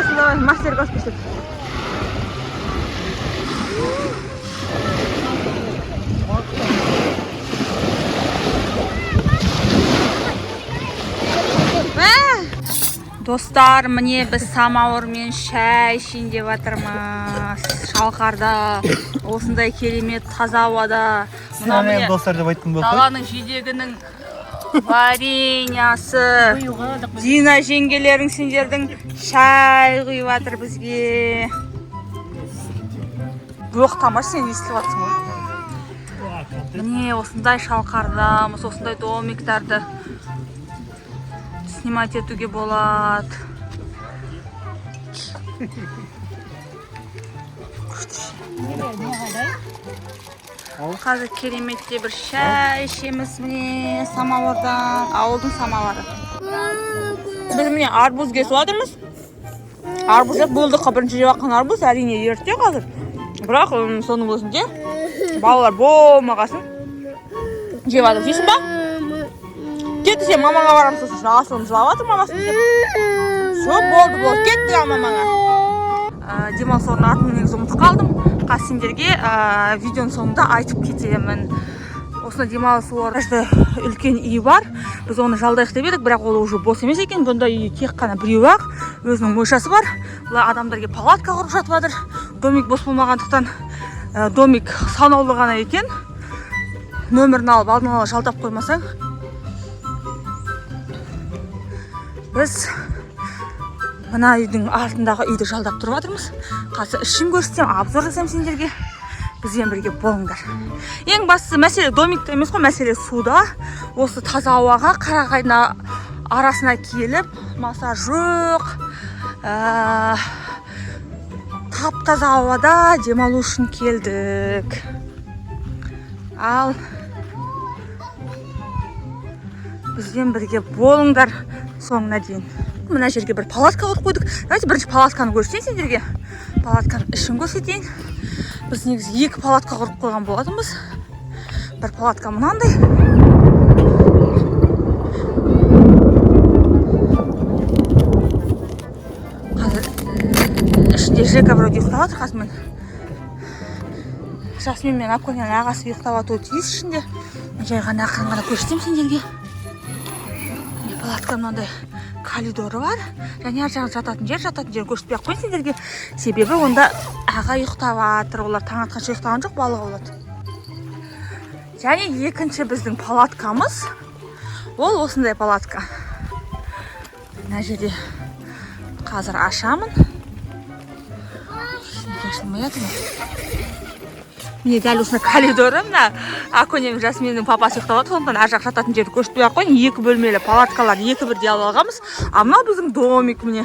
Давай, давай, мастер-класс көрсет. Достар, міне біз самауырмен шай ішейін деп жатырмыз. Шалқарда, осындай керемет таза ауада. Мына міне достар деп айттым ба? Даланың жидегінің вареньясы. Дина жеңгелерің сендердің шай құйып жатыр бізге. Жоқтамаш сен естіп жатсың ғой. Міне осындай шалқардамыз, осындай домиктарды снимать етуге болады. Қазір кереметте бір шай ішеміз міне самауырдан, ауылдың самауыры. Біз міне арбуз кесіп жатырмыз. Арбуз болдыққа бірінші жеп жатқан арбуз әрине ерте қазір. Бірақ соның өзінде балалар болмағасын жеп жатыр. Жейсің ба? Кетті сен мамаңа барамыз сосын. Асылым жылап жатыр мамасын деп. Все, болды. Кеттік ал мамаңа. Демалыс орнының атын негізі ұмытып қалдым. Қазір сендерге видеоның соңында айтып кетемін. Осында демалыс орны үлкен үй бар. Біз оны жалдайық деп едік, бірақ ол уже бос емес екен. Бұнда үй тек қана біреу-ақ, өзінің мойшасы бар. Бұлар адамдарға палатка құрып жатып жатыр. Домик бос болмағандықтан домик санаулы ғана екен. Нөмірін алып алдын ала жалдап қоймасаң. Біз мына үйдің артындағы үйді жалдап тұрып жатырмыз. Қазір ішін көрсетсем, обзор жасайым сендерге. Бізбен бірге болыңдар. Ең бастысы мәселе домикте емес қой, мәселе суда. Осы таза ауаға қарағайдың арасына келіп, маса жоқ, тап-таза ауада демалу үшін келдік. Ал бізбен бірге болыңдар соңына дейін. Мына жерге бір палатка құрып қойдық. Давайте бірінші палатканы көрсетейін сендерге. Палатканың ішін көрсетейін. Біз негізі 2 палатка құрып қойған болатынбыз. Бір палатка мынандай. Қазір ішінде Жека вроде ұйықтап жатыр. Қазір мен Жасмин мен Аконяның ағасы ұйықтап жатуы тиіс ішінде. Жай ғана ақырын ғана көрсетейін сендерге. Палатка мынандай коридоры бар. Және ар жағын жататын жер көрсетпей ақ қойын сендерге. Себебі онда аға ұйықтап жатыр. Олар таң атқанша ұйықтаған жоқ, балық аулады. Және екінші біздің палаткамыз. Ол осындай палатка. Мына жерде қазір ашамын. Ашылмай жатыр ма? Міне дәл осындай коридоры. Мына Аконем Жасминнің папасы ұйықтап жатыр. Сондықтан ар жақ жататын жерді көрсетпей ақ қойын. 2 бөлмелі палаткалар 2 бірдей алып алғанбыз. А мынау біздің домик міне.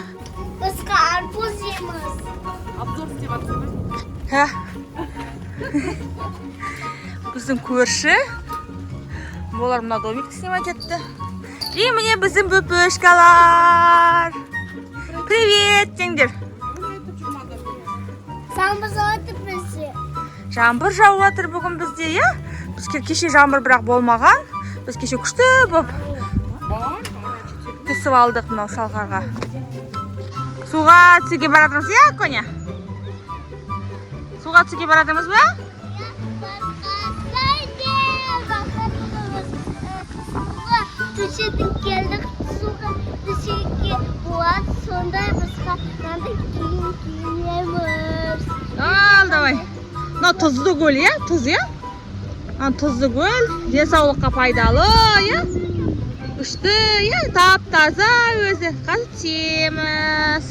Басқа арбуз жейміз. Обзор істеп жатырсың. Біздің көрші. Олар мына домикті снимать етті. И міне біздің бөпешкалар. Привет, теңдер. Самбыз жауатыр бізде. Жаңбыр жауып жатыр бүгін бізде, иә? Біз кеше жаңбыр бірақ болмаған. Біз кеше күшті болып түсіп алдық мынау шалқарға. Суға түсуге баратырмыз, иә, Коня? Суға түсуге баратырмыз ба? Түсетін келдік, суға түсуге болады, сондай басқа қандай киінеміз. Ал, давай. Мынау тұзды көл, иә? Тұз, иә? Тұзды көл, денсаулыққа пайдалы, иә? Күшті, иә? Тап-таза өзі. Қазір түсеміз.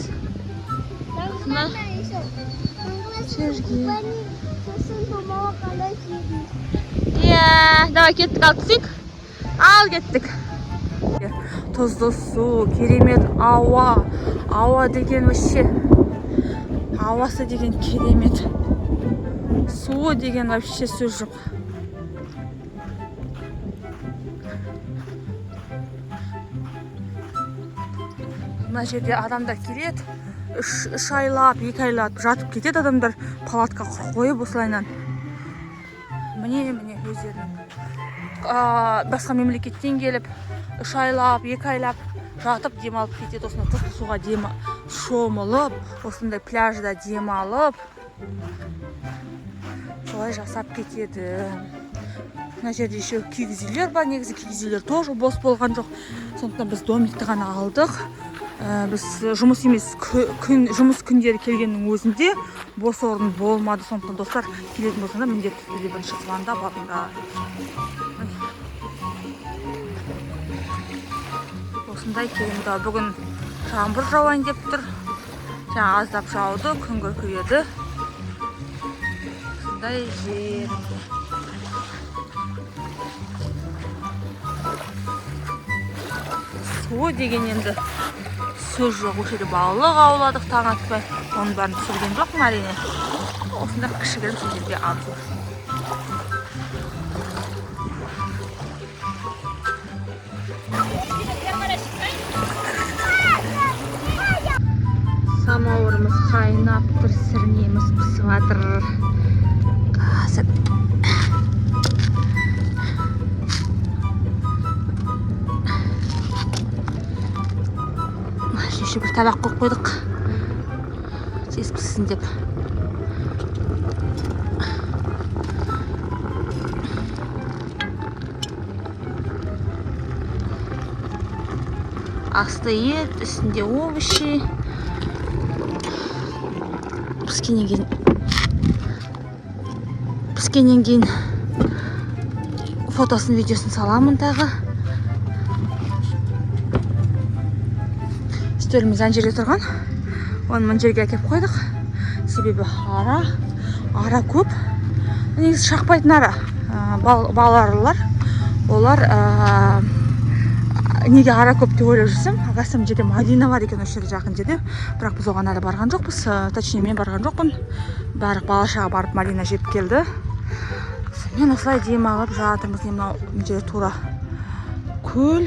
Иә, давай кеттік, ал түсейік. Ал кеттік. Тұзды су, керемет ауа. Ауа деген вообще. Ауасы деген керемет. Су деген вообще сөз жоқ. Мына жерде адамдар келеді. 3 айлап, 2 айлап жатып кетеді адамдар. Палатка қойып осылайнан. Міне өздерінің. Басқа мемлекеттен келіп, 3 айлап, 2 айлап жатып демалып кетеді. Осында тұзды суға шомылып, осындай пляжда демалып, солай жасап кетеді. Мына жерде еще киіз үйлер бар, негізі киіз үйлер тоже бос болған жоқ. Сондықтан біз домикті ғана алдық. Біз жұмыс емес жұмыс күндері келгеннің өзінде бос орын болмады. Сондықтан достар, келетін болсаңдар міндетті түрде бірінші звондап алыңдар. Осындай керемет. Бүгін жаңбыр жауайын деп тұр. Жаңа аздап жауды, күн күркіреді. Осындай жер. Су деген енді сөз жоқ. Осы жерде балық ауладық таң атпай. Оның бәрін түсірген жоқпын әрине. Осында кішігірім жерде обзор. Самауырымыз қайнап тұр, сірнеміз пісіп жатыр. Қазір шеше бір табақ қойып қойдық. Тез піссін деп. Асты ет, үстінде овощи. Піскеннен кейін фотосын, видеосын саламын тағы. Үстеліміз ана жерде тұрған. Оны мына жерге әкеп қойдық. Себебі ара көп. Негізі шақпайтын ара. Балалар. Олар неге ара көп деп ойлап жүрсем, ағасы мына жерде Мадина бар екен, осы жерде жақын жерде. Бірақ біз оған әлі барған жоқпыз. Точнее, мен барған жоқпын. Бәрі бала-шаға барып Мадина жеп келді. Мен осылай демалып жатырмыз. Мына жерде тура көл.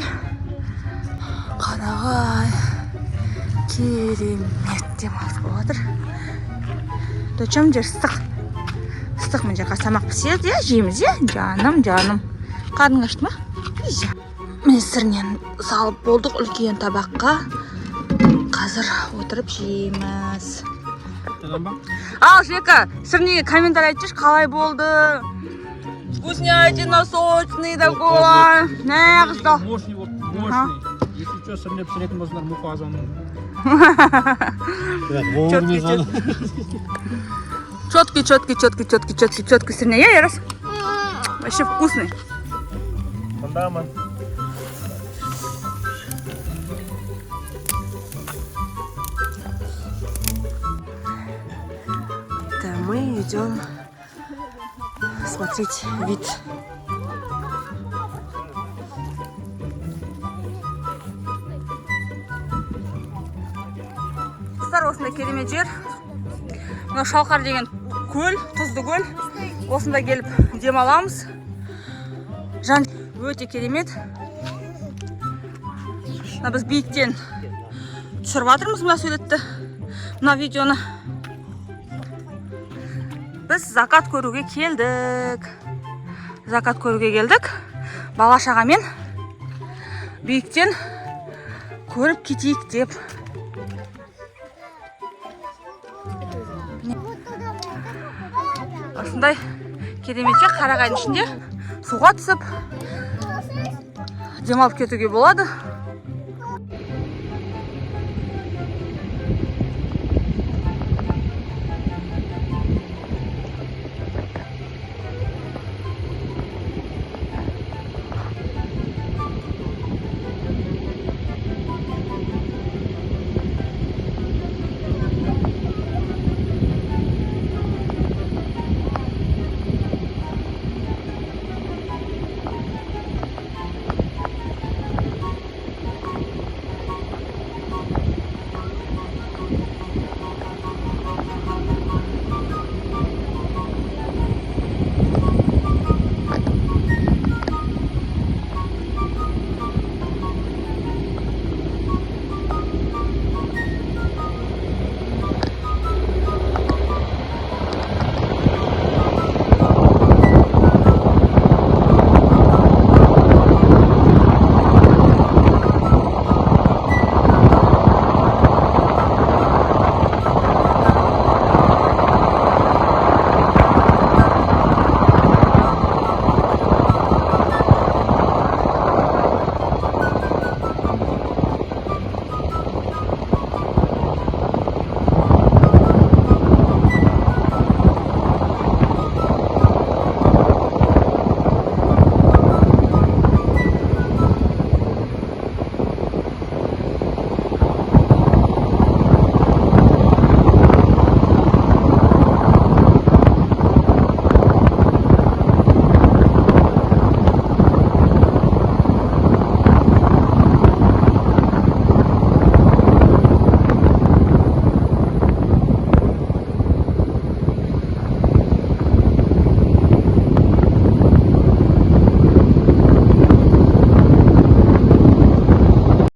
Қарағай. Керемет демалыс болып жатыр. Дочам жер ыстық. Ыстық мына жерге самақ піседі, жейміз, жаным. Қарның ашты ма? Мен сірнен салып болдық үлкен табаққа. Қазір отырып жейміз. Ал, Жека, сірнеге комментарий айтшы, қалай болды? Вкуснятина, сочный такой. Неғысты. Мощный. Если что, сырне пісіретін болсыңдар, мұқа азамын. Четкий сырне, Ярас? Вообще вкусный. Фундамент. Да, мы идем смотреть вид. Осындай керемет жер. Мына Шалқар деген көл, тұзды көл. Осында келіп демаламыз. Жан өте керемет. Біз биіктен түсіріп жатырмыз мына суретті, мына видеоны. Біз закат көруге келдік. Бала-шағамен биіктен көріп кетейік деп. Осындай керемет жер, қарағайдың ішінде суға түсіп демалып кетуге болады.